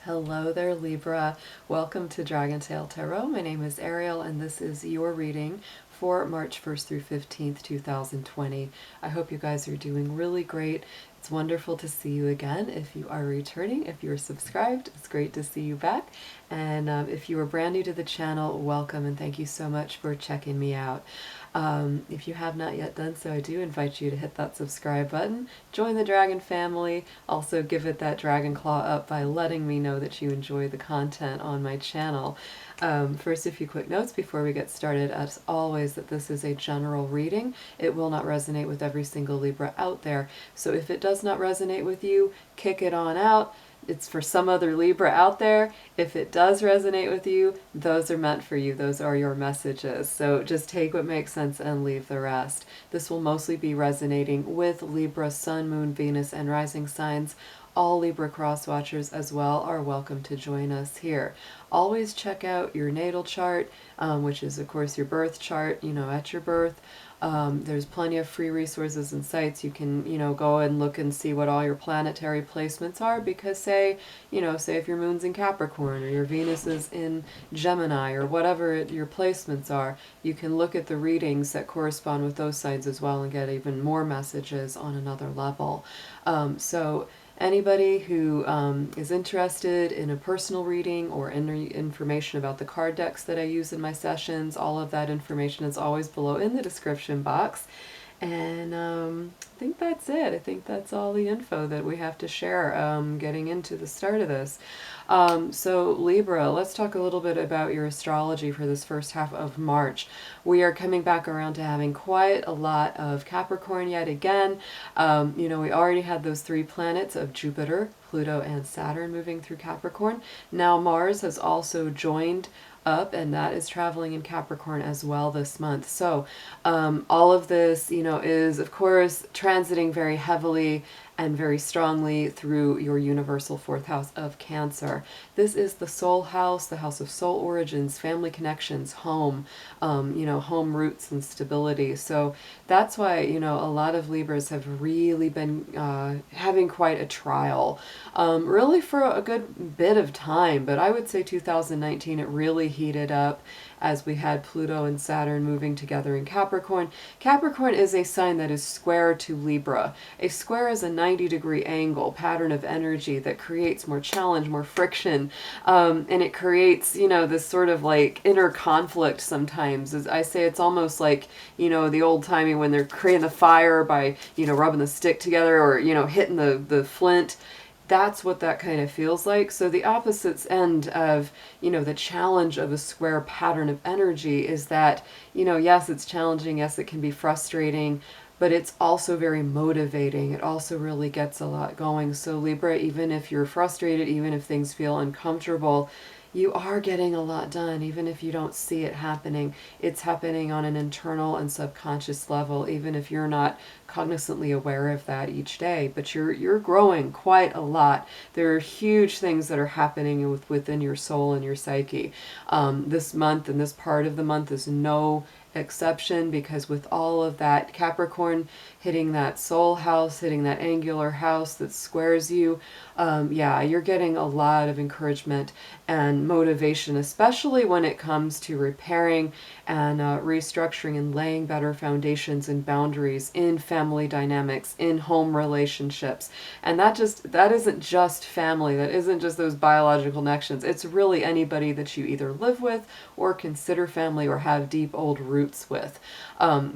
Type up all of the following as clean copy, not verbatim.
Hello there, Libra. Welcome to DragonTaleTarot. My name is Ariel, and this is your reading for March 1st through 15th, 2020. I hope you guys are doing really great. It's wonderful to see you again. If you are returning, if you're subscribed, it's great to see you back. And if you are brand new to the channel, welcome and thank you so much for checking me out. If you have not yet done so, I do invite you to hit that subscribe button, join the dragon family, also give it that dragon claw up by letting me know that you enjoy the content on my channel. First, a few quick notes before we get started. As always, that this is a general reading. It will not resonate with every single Libra out there. So if it does not resonate with you, kick it on out. It's for some other Libra out there. If it does resonate with you, those are meant for you. Those are your messages. So just take what makes sense and leave the rest. This will mostly be resonating with Libra, Sun, Moon, Venus, and rising signs. All Libra cross watchers as well are welcome to join us here. Always check out your natal chart, which is of course your birth chart, at your birth. There's plenty of free resources and sites. You can, go and look and see what all your planetary placements are, because say if your moon's in Capricorn or your Venus is in Gemini or whatever your placements are, you can look at the readings that correspond with those signs as well and get even more messages on another level. So anybody who is interested in a personal reading or any information about the card decks that I use in my sessions, all of that information is always below in the description box. And I think that's it. I think that's all the info that we have to share getting into the start of this. So Libra, let's talk a little bit about your astrology for this first half of March. We are coming back around to having quite a lot of Capricorn yet again. We already had those three planets of Jupiter, Pluto, and Saturn moving through Capricorn. Now Mars has also joined up, and that is traveling in Capricorn as well this month. So all of this, is of course transiting very heavily and very strongly through your universal fourth house of Cancer. This is the soul house, the house of soul origins, family connections, home, home roots and stability. So that's why, a lot of Libras have really been having quite a trial, really for a good bit of time. But I would say 2019, it really heated up as we had Pluto and Saturn moving together in Capricorn. Capricorn is a sign that is square to Libra. A square is a 90-degree angle, pattern of energy that creates more challenge, more friction, and it creates, this sort of like inner conflict sometimes. As I say, it's almost like, the old-timey when they're creating the fire by, rubbing the stick together or, hitting the flint. That's what that kind of feels like. So the opposite end of, the challenge of a square pattern of energy is that, yes, it's challenging. Yes, it can be frustrating, but it's also very motivating. It also really gets a lot going. So Libra, even if you're frustrated, even if things feel uncomfortable, you are getting a lot done, even if you don't see it happening. It's happening on an internal and subconscious level, even if you're not cognizantly aware of that each day. But you're growing quite a lot. There are huge things that are happening within your soul and your psyche. This month and this part of the month is no exception, because with all of that Capricorn hitting that soul house, hitting that angular house that squares you, you're getting a lot of encouragement and motivation, especially when it comes to repairing and restructuring and laying better foundations and boundaries in family dynamics, in home relationships. And that isn't just family, that isn't just those biological connections. It's really anybody that you either live with or consider family or have deep old roots with.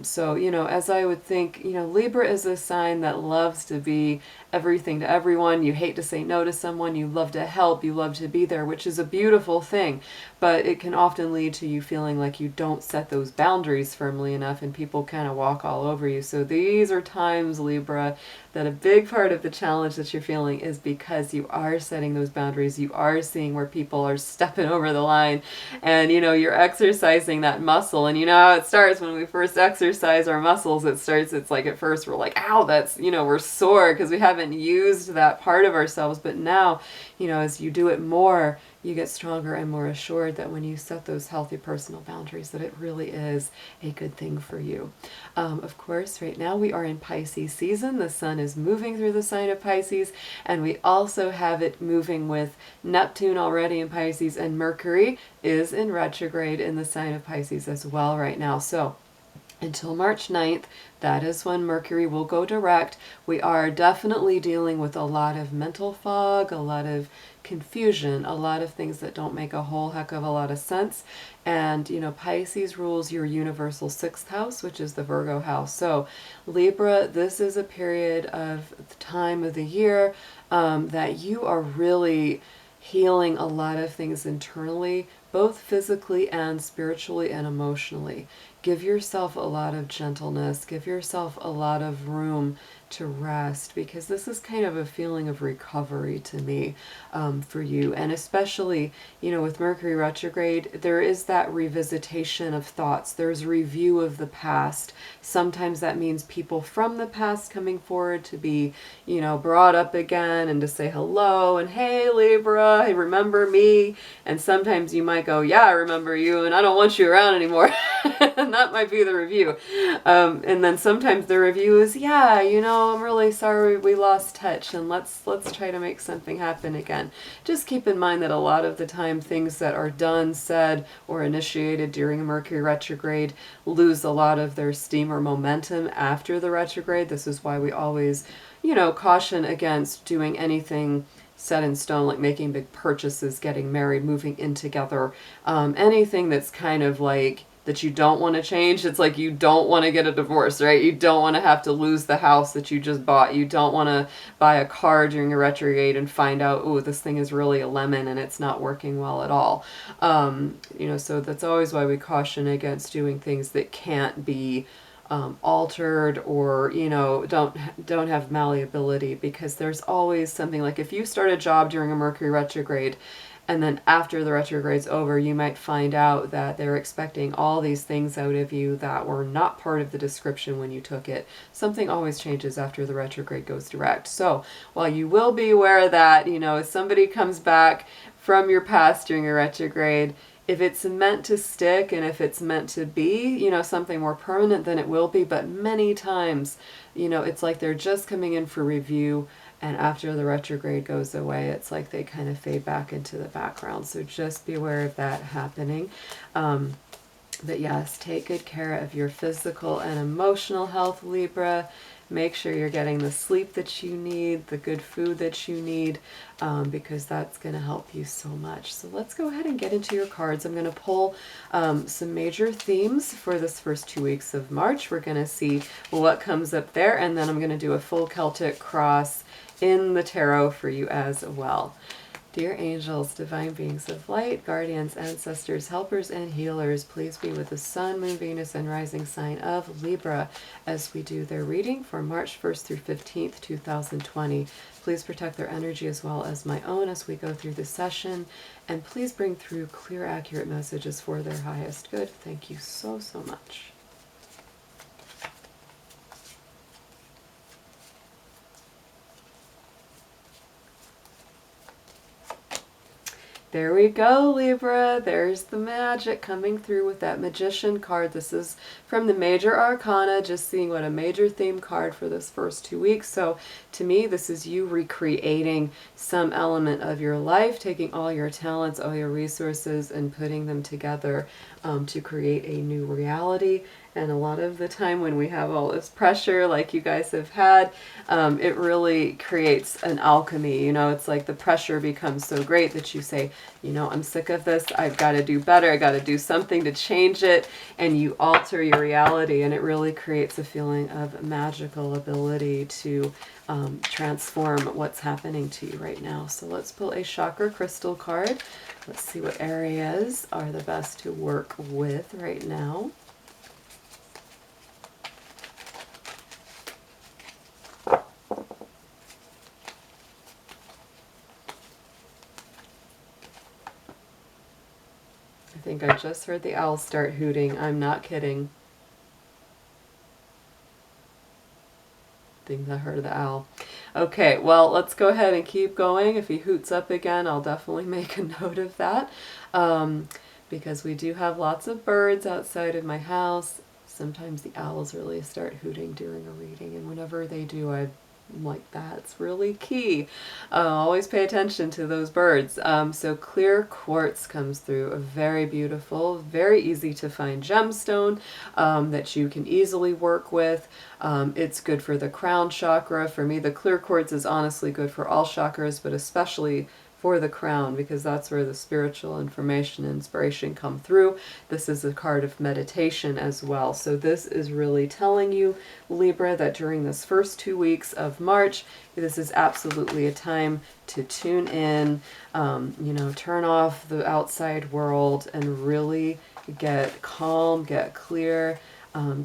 So, as I would think, Libra is a sign that loves to be everything to everyone. You hate to say no to someone. You love to help. You love to be there, which is a beautiful thing. But it can often lead to you feeling like you don't set those boundaries firmly enough and people kind of walk all over you. So these are times, Libra, that a big part of the challenge that you're feeling is because you are setting those boundaries. You are seeing where people are stepping over the line, and you're exercising that muscle. And how it starts when we first exercise our muscles. It's like at first we're like, ow, that's, we're sore because we haven't haven't used that part of ourselves. But now, you know, as you do it more, you get stronger and more assured that when you set those healthy personal boundaries, that it really is a good thing for you. Of course, right now we are in Pisces season. The sun is moving through the sign of Pisces, and we also have it moving with Neptune already in Pisces, and Mercury is in retrograde in the sign of Pisces as well right now. So until March 9th, that is when Mercury will go direct. We are definitely dealing with a lot of mental fog, a lot of confusion, a lot of things that don't make a whole heck of a lot of sense. And, you know, Pisces rules your universal 6th house, which is the Virgo house. So Libra, this is a period of the time of the year that you are really healing a lot of things internally, both physically and spiritually and emotionally. Give yourself a lot of gentleness, give yourself a lot of room to rest, because this is kind of a feeling of recovery to me for you. And especially, you know, with Mercury retrograde, there is that revisitation of thoughts. There's review of the past. Sometimes that means people from the past coming forward to be, you know, brought up again and to say hello and, hey, Libra, hey, remember me? And sometimes you might go, yeah, I remember you and I don't want you around anymore. And that might be the review. And then sometimes the review is, yeah, you know, I'm really sorry we lost touch, and let's try to make something happen again. Just keep in mind that a lot of the time things that are done, said, or initiated during a Mercury retrograde lose a lot of their steam or momentum after the retrograde. This is why we always, you know, caution against doing anything set in stone, like making big purchases, getting married, moving in together, anything that's kind of like that you don't want to change. It's like you don't want to get a divorce, right? You don't want to have to lose the house that you just bought. You don't want to buy a car during a retrograde and find out, oh, this thing is really a lemon and it's not working well at all. You know, so that's always why we caution against doing things that can't be altered, or, you know, don't have malleability, because there's always something. Like if you start a job during a Mercury retrograde, and then after the retrograde's over, you might find out that they're expecting all these things out of you that were not part of the description when you took it. Something always changes after the retrograde goes direct. So while you will be aware that, you know, if somebody comes back from your past during a retrograde, if it's meant to stick and if it's meant to be, you know, something more permanent, then it will be. But many times, you know, it's like they're just coming in for review, and after the retrograde goes away, it's like they kind of fade back into the background. So just be aware of that happening. But yes, take good care of your physical and emotional health, Libra. Make sure you're getting the sleep that you need, the good food that you need, because that's going to help you so much. So let's go ahead and get into your cards. I'm going to pull some major themes for this first 2 weeks of March. We're going to see what comes up there, and then I'm going to do a full Celtic cross in the tarot for you as well. Dear angels, divine beings of light, guardians, ancestors, helpers, and healers, please be with the Sun, Moon, Venus, and rising sign of Libra as we do their reading for March 1st through 15th, 2020. Please protect their energy as well as my own as we go through this session, and please bring through clear, accurate messages for their highest good. Thank you so, so much. There we go, Libra. There's the magic coming through with that Magician card. This is from the Major Arcana, just seeing what a major theme card for this first 2 weeks. So to me, this is you recreating some element of your life, taking all your talents, all your resources, and putting them together to create a new reality. And a lot of the time when we have all this pressure like you guys have had, it really creates an alchemy. You know, it's like the pressure becomes so great that you say, you know, I'm sick of this. I've got to do better. I got to do something to change it. And you alter your reality, and it really creates a feeling of magical ability to transform what's happening to you right now. So let's pull a chakra crystal card. Let's see what areas are the best to work with right now. I think I just heard the owl start hooting. I'm not kidding. I think I heard the owl. Okay, well, let's go ahead and keep going. If he hoots up again, I'll definitely make a note of that. Because we do have lots of birds outside of my house. Sometimes the owls really start hooting during a reading, and whenever they do, I'm like, that's really key. Always pay attention to those birds. So clear quartz comes through, a very beautiful, very easy to find gemstone that you can easily work with. It's good for the crown chakra. For me, the clear quartz is honestly good for all chakras, but especially for the crown, because that's where the spiritual information and inspiration come through. This is a card of meditation as well. So this is really telling you, Libra, that during this first 2 weeks of March, this is absolutely a time to tune in, you know, turn off the outside world and really get calm, get clear,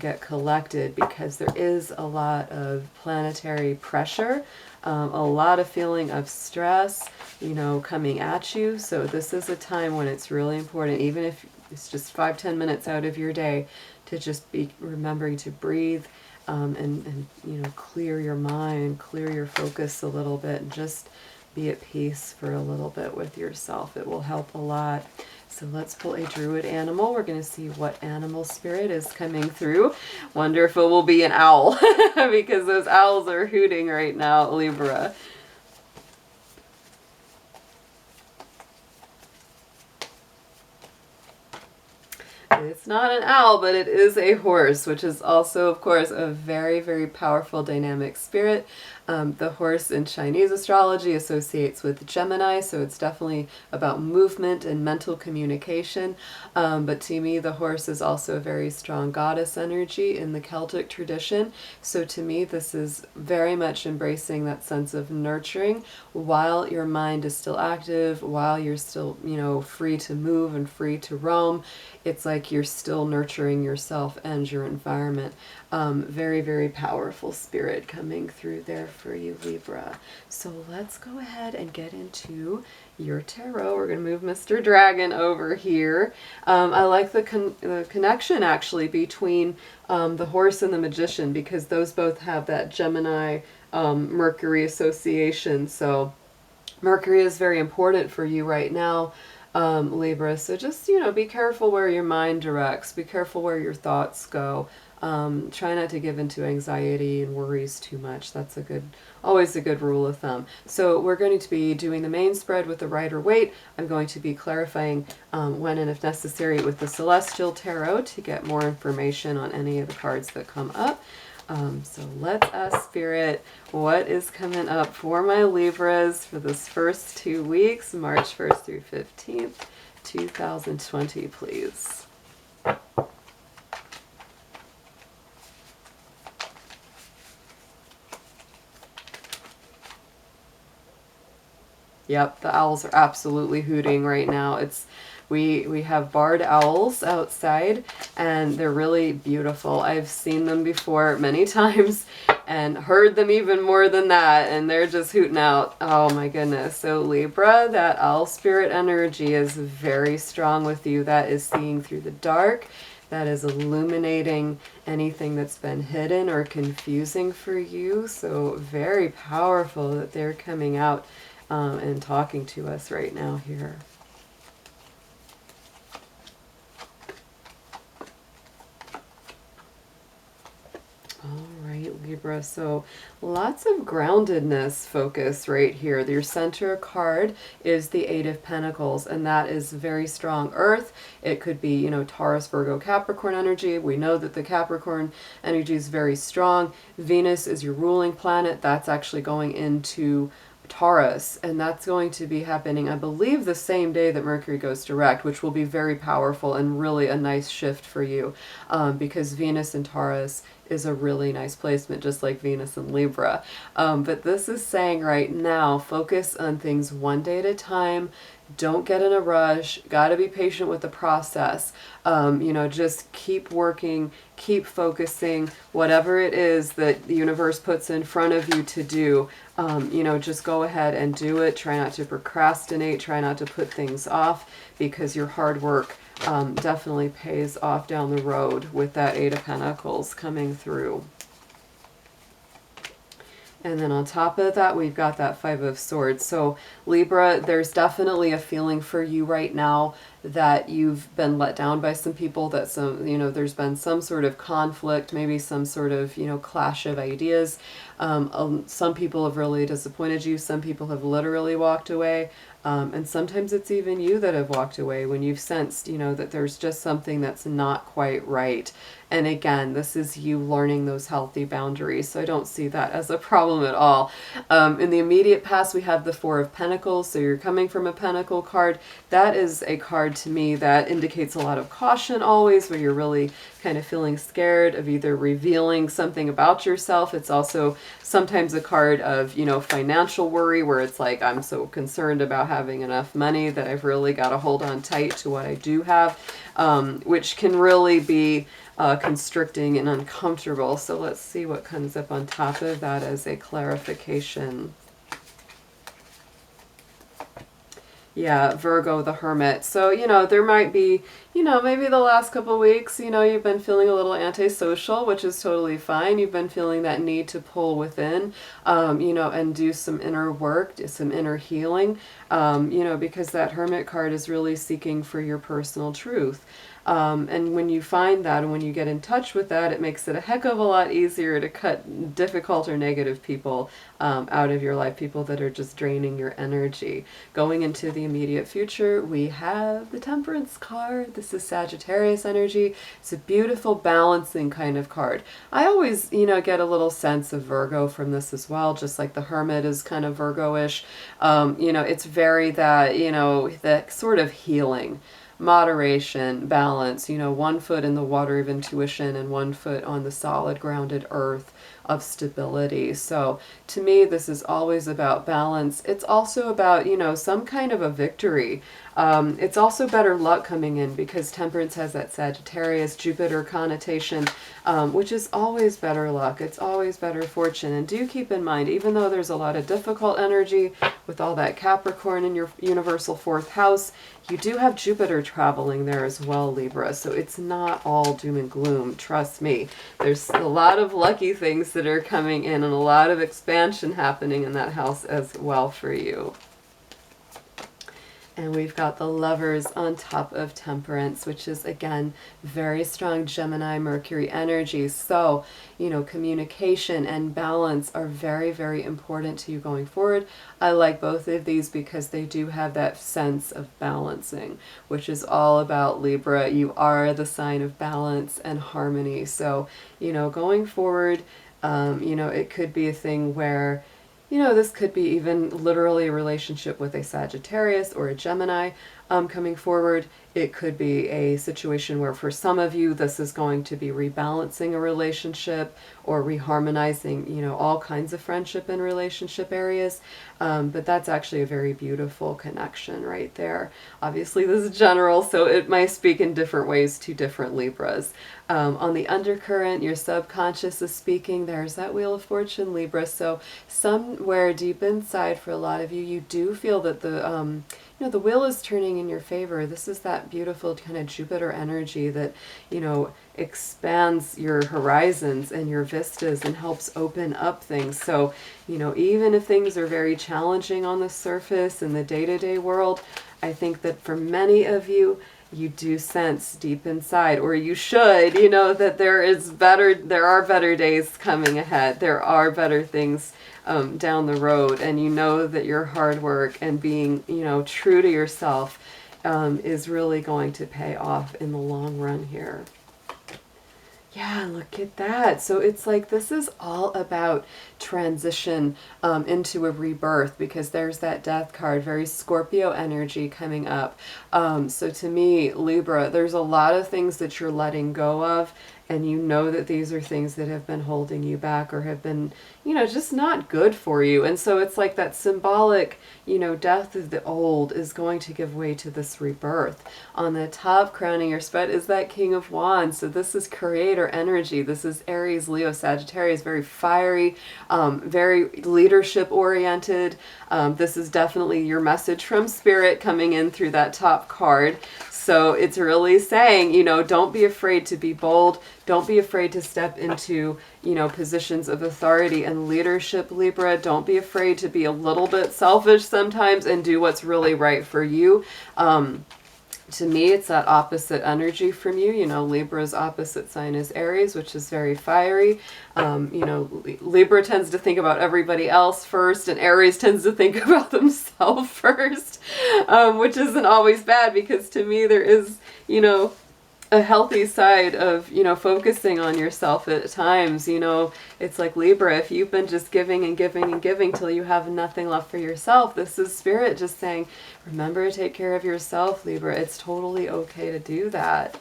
get collected, because there is a lot of planetary pressure, a lot of feeling of stress, you know, coming at you. So this is a time when it's really important, even if it's just 5-10 minutes out of your day, to just be remembering to breathe, and you know, clear your mind, clear your focus a little bit, and just be at peace for a little bit with yourself. It will help a lot. So let's pull a druid animal. We're going to see what animal spirit is coming through. Wonder if it will be an owl, because those owls are hooting right now, Libra. It's not an owl, but it is a horse, which is also, of course, a very, very powerful dynamic spirit. The horse in Chinese astrology associates with Gemini, so it's definitely about movement and mental communication. But to me, the horse is also a very strong goddess energy in the Celtic tradition. So to me, this is very much embracing that sense of nurturing while your mind is still active, while you're still, you know, free to move and free to roam. It's like you're still nurturing yourself and your environment. Very, very powerful spirit coming through there for you, Libra. So let's go ahead and get into your tarot. We're going to move Mr. Dragon over here. I like the connection actually between the horse and the magician, because those both have that Gemini Mercury association. So Mercury is very important for you right now, Libra. So just, you know, be careful where your mind directs. Be careful where your thoughts go. Try not to give into anxiety and worries too much. That's always a good rule of thumb. So we're going to be doing the main spread with the Rider-Waite. I'm going to be clarifying when and if necessary with the Celestial Tarot to get more information on any of the cards that come up. So let's ask Spirit, what is coming up for my Libras for this first 2 weeks, March 1st through 15th, 2020, please. Yep, the owls are absolutely hooting right now. We have barred owls outside, and they're really beautiful. I've seen them before many times and heard them even more than that, and they're just hooting out. Oh my goodness. So Libra, that owl spirit energy is very strong with you. That is seeing through the dark. That is illuminating anything that's been hidden or confusing for you. So very powerful that they're coming out and talking to us right now here. All right, Libra, so lots of groundedness focus right here. Your center card is the Eight of Pentacles, and that is very strong earth. It could be, you know, Taurus, Virgo, Capricorn energy. We know that the Capricorn energy is very strong. Venus is your ruling planet. That's actually going into Taurus, and that's going to be happening, I believe, the same day that Mercury goes direct, which will be very powerful and really a nice shift for you, because Venus in Taurus is a really nice placement, just like Venus in Libra. But this is saying right now, focus on things one day at a time. Don't get in a rush. Got to be patient with the process. You know, just keep working, keep focusing, whatever it is that the universe puts in front of you to do. You know, just go ahead and do it. Try not to procrastinate. Try not to put things off, because your hard work definitely pays off down the road with that Eight of Pentacles coming through. And then on top of that, we've got that Five of Swords. So Libra, there's definitely a feeling for you right now that you've been let down by some people, that there's been some sort of conflict, maybe some sort of, clash of ideas. Some people have really disappointed you. Some people have literally walked away. And sometimes it's even you that have walked away when you've sensed, that there's just something that's not quite right. And again, this is you learning those healthy boundaries. So I don't see that as a problem at all. In the immediate past, we have the Four of Pentacles. So you're coming from a Pentacle card. That is a card to me that indicates a lot of caution always, where you're really kind of feeling scared of either revealing something about yourself. It's also sometimes a card of, financial worry, where it's like, I'm so concerned about having enough money that I've really got to hold on tight to what I do have, which can really be constricting and uncomfortable. So let's see what comes up on top of that as a clarification. Yeah, Virgo the Hermit. So, there might be, maybe the last couple of weeks, you've been feeling a little antisocial, which is totally fine. You've been feeling that need to pull within, and do some inner work, some inner healing, because that Hermit card is really seeking for your personal truth. And when you find that and when you get in touch with that, it makes it a heck of a lot easier to cut difficult or negative people out of your life, people that are just draining your energy. Going into the immediate future, we have the Temperance card. This is Sagittarius energy. It's a beautiful balancing kind of card. I always, get a little sense of Virgo from this as well, just like the Hermit is kind of Virgo-ish. It's very that, that sort of healing, moderation, balance, one foot in the water of intuition and one foot on the solid grounded earth of stability. So to me, this is always about balance. It's also about, some kind of a victory. It's also better luck coming in because Temperance has that Sagittarius Jupiter connotation, which is always better luck. It's always better fortune. And do keep in mind, even though there's a lot of difficult energy with all that Capricorn in your universal fourth house, you do have Jupiter traveling there as well, Libra. So it's not all doom and gloom. Trust me. There's a lot of lucky things that are coming in and a lot of expansion happening in that house as well for you. And we've got the Lovers on top of Temperance, which is, again, very strong Gemini, Mercury energy. So, communication and balance are very, very important to you going forward. I like both of these because they do have that sense of balancing, which is all about Libra. You are the sign of balance and harmony. So, going forward, it could be a thing where this could be even literally a relationship with a Sagittarius or a Gemini coming forward. It could be a situation where for some of you, this is going to be rebalancing a relationship or reharmonizing, all kinds of friendship and relationship areas. But that's actually a very beautiful connection right there. Obviously, this is general, so it might speak in different ways to different Libras. On the undercurrent, your subconscious is speaking. There's that Wheel of Fortune, Libra. So somewhere deep inside for a lot of you, you do feel that the wheel is turning in your favor. This is that beautiful kind of Jupiter energy that, expands your horizons and your vistas and helps open up things. So, even if things are very challenging on the surface in the day-to-day world, I think that for many of you, you do sense deep inside, or you should, that there are better days coming ahead. There are better things down the road, and that your hard work and being, true to yourself is really going to pay off in the long run here. Yeah, look at that. So it's like this is all about transition into a rebirth, because there's that Death card, very Scorpio energy coming up. So to me, Libra, there's a lot of things that you're letting go of, and that these are things that have been holding you back or have been, just not good for you. And so it's like that symbolic, death of the old is going to give way to this rebirth. On the top, crowning your spread, is that King of Wands. So this is creator energy. This is Aries, Leo, Sagittarius, very fiery, very leadership oriented. This is definitely your message from Spirit coming in through that top card. So it's really saying, don't be afraid to be bold. Don't be afraid to step into, you know, positions of authority and leadership, Libra. Don't be afraid to be a little bit selfish sometimes and do what's really right for you. To me, it's that opposite energy from you. You know, Libra's opposite sign is Aries, which is very fiery. You know, Libra tends to think about everybody else first, and Aries tends to think about themselves first, which isn't always bad, because to me there is, you know, a healthy side of, you know, focusing on yourself at times. You know, it's like Libra, if you've been just giving and giving and giving till you have nothing left for yourself, this is Spirit just saying, remember to take care of yourself, Libra. It's totally okay to do that.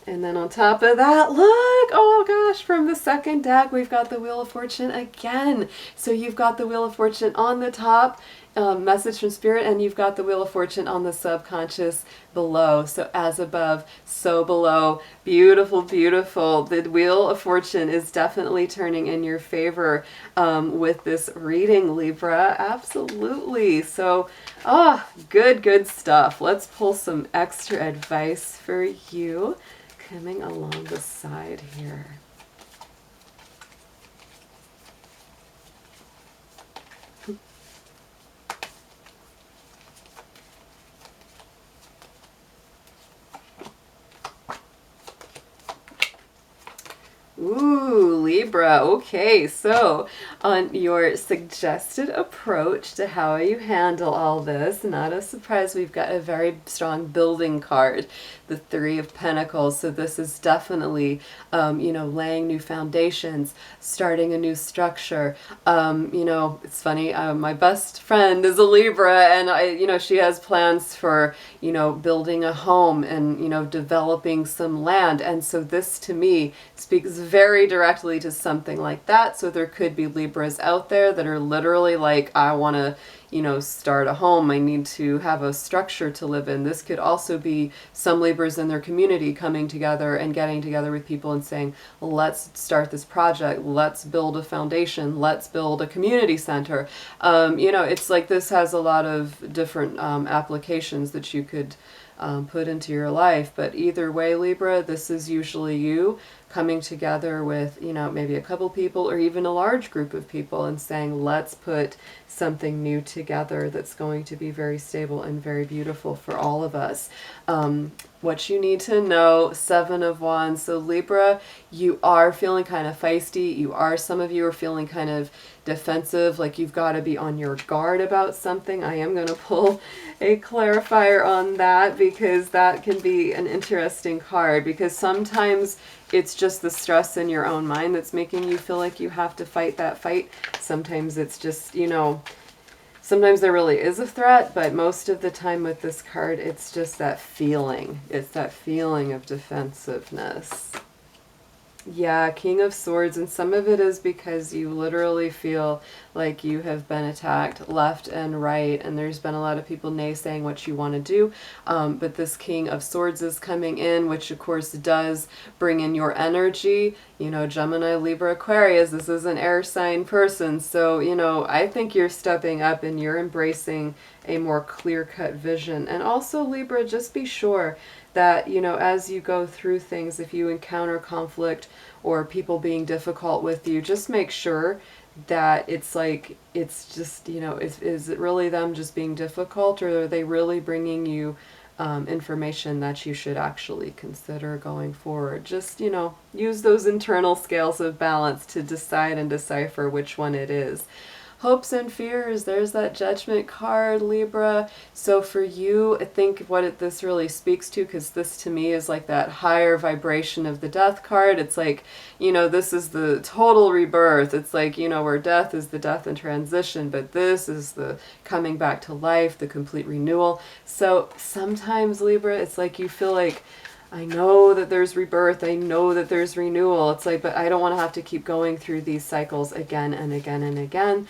And then on top of that, look, oh gosh, from the second deck, we've got the Wheel of Fortune again. So you've got the Wheel of Fortune on the top, message from Spirit, and you've got the Wheel of Fortune on the subconscious below. So as above, so below. Beautiful, beautiful. The Wheel of Fortune is definitely turning in your favor with this reading, Libra. Absolutely. So, good, good stuff. Let's pull some extra advice for you coming along the side here. Ooh, Libra. Okay, so on your suggested approach to how you handle all this, not a surprise, we've got a very strong building card, the Three of Pentacles. So this is definitely, you know, laying new foundations, starting a new structure. You know, it's funny, my best friend is a Libra, and you know, she has plans for, you know, building a home and, you know, developing some land. And so this to me speaks very directly to something like that. So there could be Libras out there that are literally like, I want to, you know, start a home. I need to have a structure to live in. This could also be some Libras in their community coming together and getting together with people and saying, let's start this project. Let's build a foundation. Let's build a community center. You know, it's like this has a lot of different applications that you could put into your life. But either way, Libra, this is usually you coming together with, you know, maybe a couple people or even a large group of people and saying, let's put something new together that's going to be very stable and very beautiful for all of us. What you need to know, Seven of Wands. So Libra, you are feeling kind of feisty. Some of you are feeling kind of defensive, like you've got to be on your guard about something. I am going to pull a clarifier on that, because that can be an interesting card, because sometimes it's just the stress in your own mind that's making you feel like you have to fight that fight. Sometimes it's just, you know, sometimes there really is a threat, but most of the time with this card, it's just that feeling. It's that feeling of defensiveness. Yeah, King of Swords, and some of it is because you literally feel like you have been attacked left and right, and there's been a lot of people naysaying what you want to do, but this King of Swords is coming in, which of course does bring in your energy. You know, Gemini, Libra, Aquarius, this is an air sign person, so, you know, I think you're stepping up and you're embracing a more clear-cut vision. And also, Libra, just be sure that, you know, as you go through things, if you encounter conflict or people being difficult with you, just make sure that it's like, it's just, you know, is it really them just being difficult, or are they really bringing you information that you should actually consider going forward? Just, you know, use those internal scales of balance to decide and decipher which one it is. Hopes and fears, there's that Judgment card, Libra. So for you, I think what this really speaks to, because this to me is like that higher vibration of the Death card. It's like, you know, this is the total rebirth. It's like, you know, where death is the death and transition, but this is the coming back to life, the complete renewal. So sometimes, Libra, it's like you feel like, I know that there's rebirth, I know that there's renewal. It's like, but I don't want to have to keep going through these cycles again and again and again.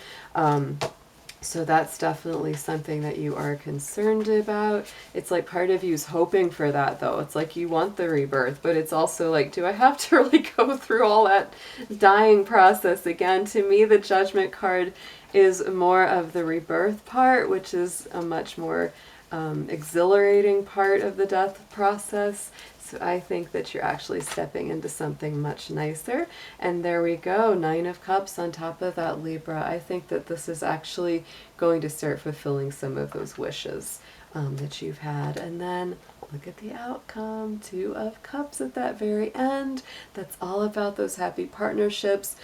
So that's definitely something that you are concerned about. It's like part of you's hoping for that, though. It's like you want the rebirth, but it's also like, do I have to really go through all that dying process again? To me, the Judgment card is more of the rebirth part, which is a much more exhilarating part of the death process. So I think that you're actually stepping into something much nicer. And there we go, 9 of Cups on top of that, Libra. I think that this is actually going to start fulfilling some of those wishes that you've had. And then look at the outcome, 2 of Cups at that very end. That's all about those happy partnerships,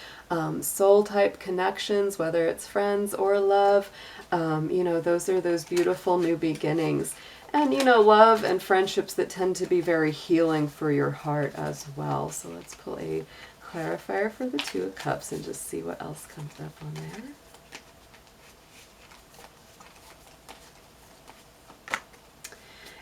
soul type connections, whether it's friends or love. You know, those are those beautiful new beginnings. And, you know, love and friendships that tend to be very healing for your heart as well. So let's pull a clarifier for the 2 of Cups and just see what else comes up on there.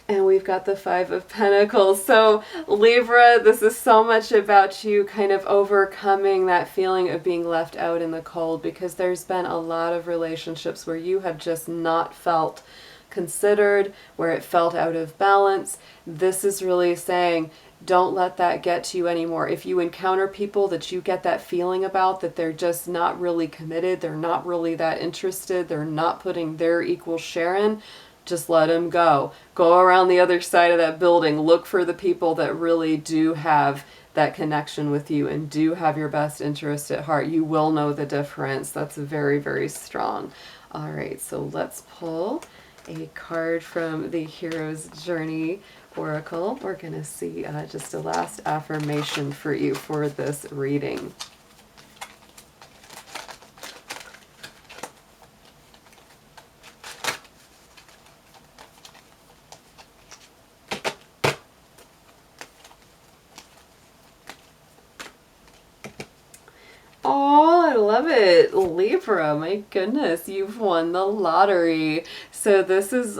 And we've got the 5 of Pentacles. So Libra, this is so much about you kind of overcoming that feeling of being left out in the cold, because there's been a lot of relationships where you have just not felt considered, where it felt out of balance. This is really saying, don't let that get to you anymore. If you encounter people that you get that feeling about, that they're just not really committed, they're not really that interested, they're not putting their equal share in, just let them go. Go around the other side of that building. Look for the people that really do have that connection with you and do have your best interest at heart. You will know the difference. That's very, very strong. All right, so let's pull a card from the Hero's Journey Oracle. We're going to see just a last affirmation for you for this reading. Oh, I love it. Libra, my goodness, you've won the lottery. So this is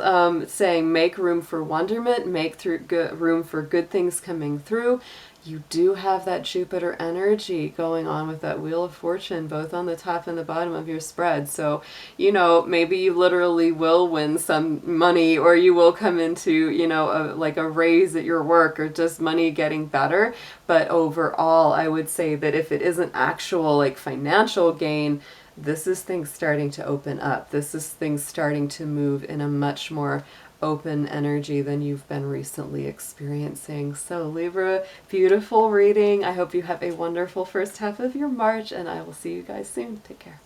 saying make room for wonderment, make room for good things coming through. You do have that Jupiter energy going on with that Wheel of Fortune, both on the top and the bottom of your spread. So, you know, maybe you literally will win some money, or you will come into, you know, like a raise at your work, or just money getting better. But overall, I would say that if it isn't actual like financial gain, this is things starting to open up. This is things starting to move in a much more open energy than you've been recently experiencing. So Libra, beautiful reading. I hope you have a wonderful first half of your March, and I will see you guys soon. Take care.